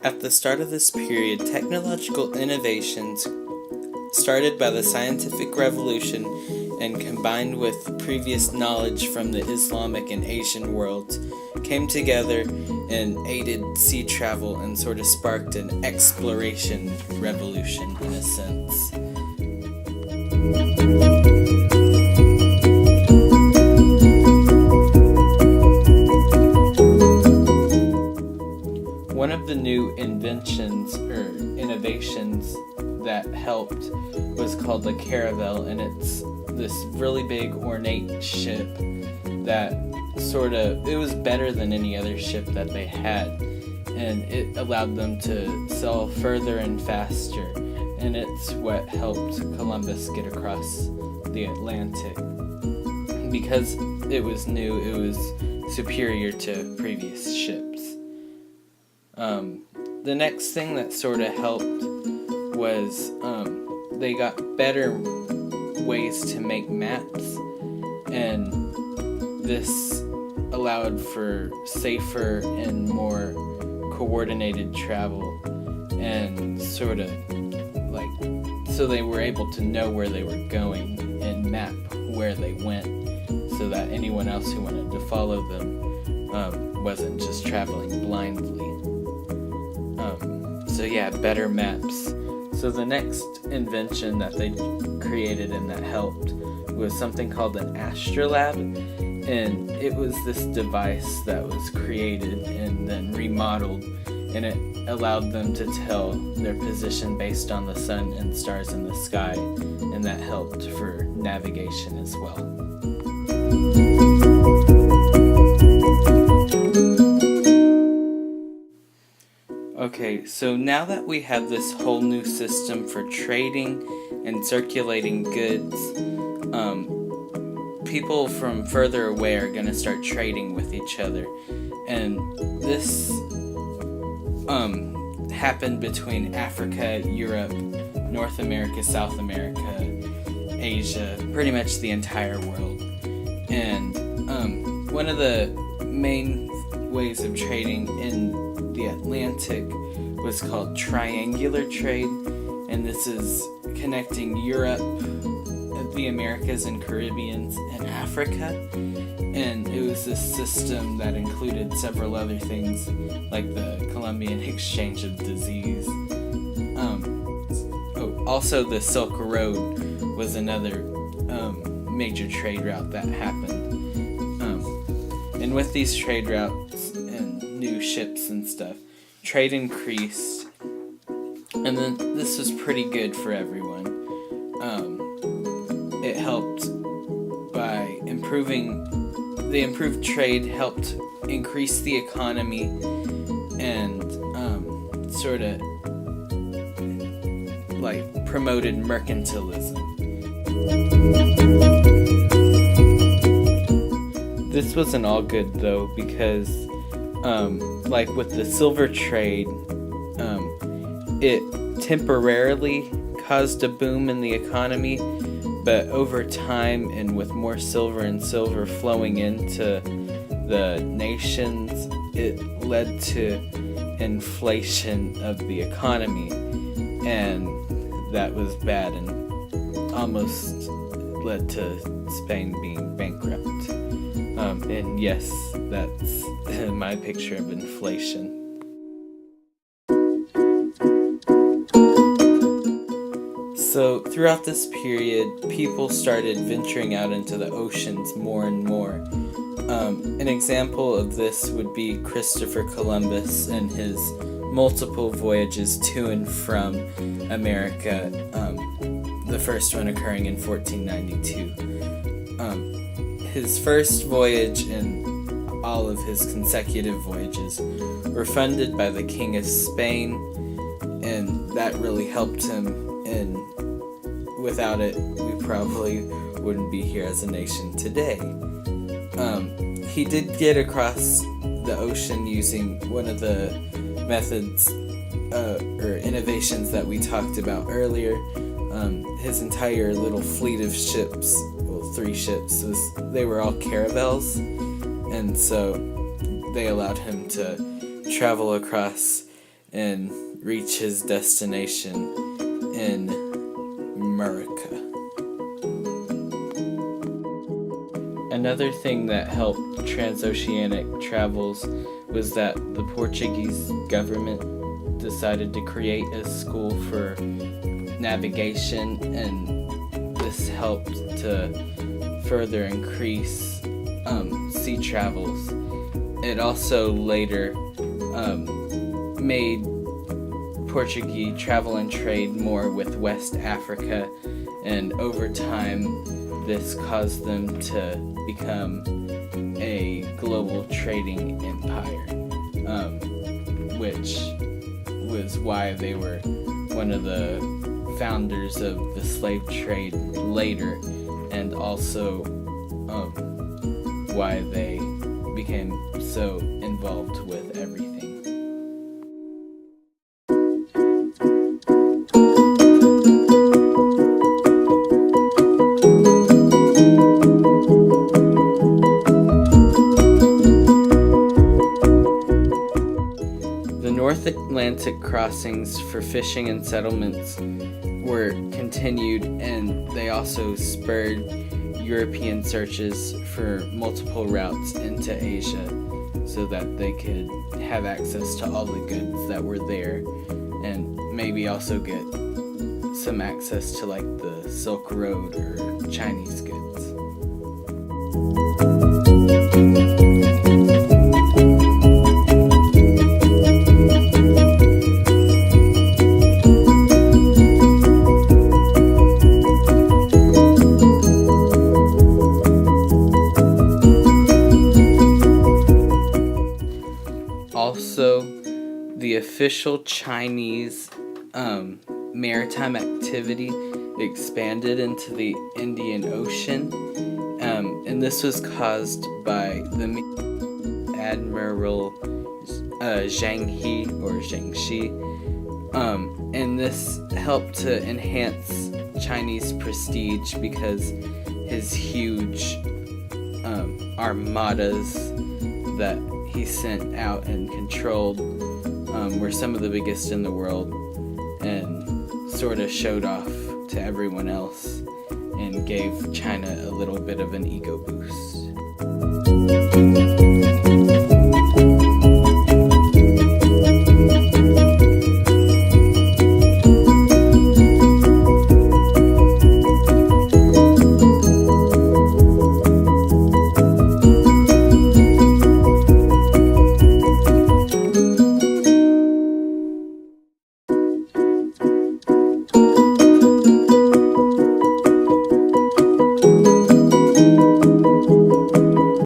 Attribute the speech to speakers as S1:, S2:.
S1: At the start of this period, technological innovations started by the scientific revolution and combined with previous knowledge from the Islamic and Asian worlds came together and aided sea travel and sort of sparked an exploration revolution in a sense. One of the new inventions or innovations that helped was called the caravel, and it's this really big ornate ship that it was better than any other ship that they had, and it allowed them to sail further and faster, and it's what helped Columbus get across the Atlantic. Because it was new, it was superior to previous ships. The next thing that sort of helped was they got better ways to make maps, and this allowed for safer and more coordinated travel, and so they were able to know where they were going and map where they went, so that anyone else who wanted to follow them wasn't just traveling blindly. Better maps. So the next invention that they created and that helped was something called an astrolabe, and it was this device that was created and then remodeled, and it allowed them to tell their position based on the sun and stars in the sky, and that helped for navigation as well. Okay, so now that we have this whole new system for trading and circulating goods, people from further away are going to start trading with each other. And this happened between Africa, Europe, North America, South America, Asia, pretty much the entire world. And one of the main ways of trading in the Atlantic was called triangular trade, and this is connecting Europe, the Americas and Caribbeans, and Africa. And it was this system that included several other things like the Columbian exchange of disease. Also the Silk Road was another major trade route that happened. And with these trade routes and new ships and stuff, trade increased, and then this was pretty good for everyone. It helped by the improved trade helped increase the economy and promoted mercantilism. This wasn't all good though, because with the silver trade, it temporarily caused a boom in the economy, but over time and with more silver and silver flowing into the nations, it led to inflation of the economy, and that was bad and almost led to Spain being bankrupt. And yes, that's my picture of inflation. So throughout this period, people started venturing out into the oceans more and more. An example of this would be Christopher Columbus and his multiple voyages to and from America, the first one occurring in 1492. His first voyage and all of his consecutive voyages were funded by the King of Spain, and that really helped him, and without it, we probably wouldn't be here as a nation today. He did get across the ocean using one of the methods or innovations that we talked about earlier. His entire little fleet of ships, 3 ships, they were all caravels, and so they allowed him to travel across and reach his destination in America. Another thing that helped transoceanic travels was that the Portuguese government decided to create a school for navigation, and this helped to further increase sea travels. It also later made Portuguese travel and trade more with West Africa, and over time this caused them to become a global trading empire, which was why they were one of the founders of the slave trade later, and also why they became so involved with everything. The North Atlantic crossings for fishing and settlements were continued, and they also spurred European searches for multiple routes into Asia so that they could have access to all the goods that were there, and maybe also get some access to like the Silk Road or Chinese goods. Also, the official Chinese maritime activity expanded into the Indian Ocean, and this was caused by the Admiral Zhang He or Zhang Shi, and this helped to enhance Chinese prestige because his huge armadas that he sent out and controlled were some of the biggest in the world, and sort of showed off to everyone else and gave China a little bit of an ego boost.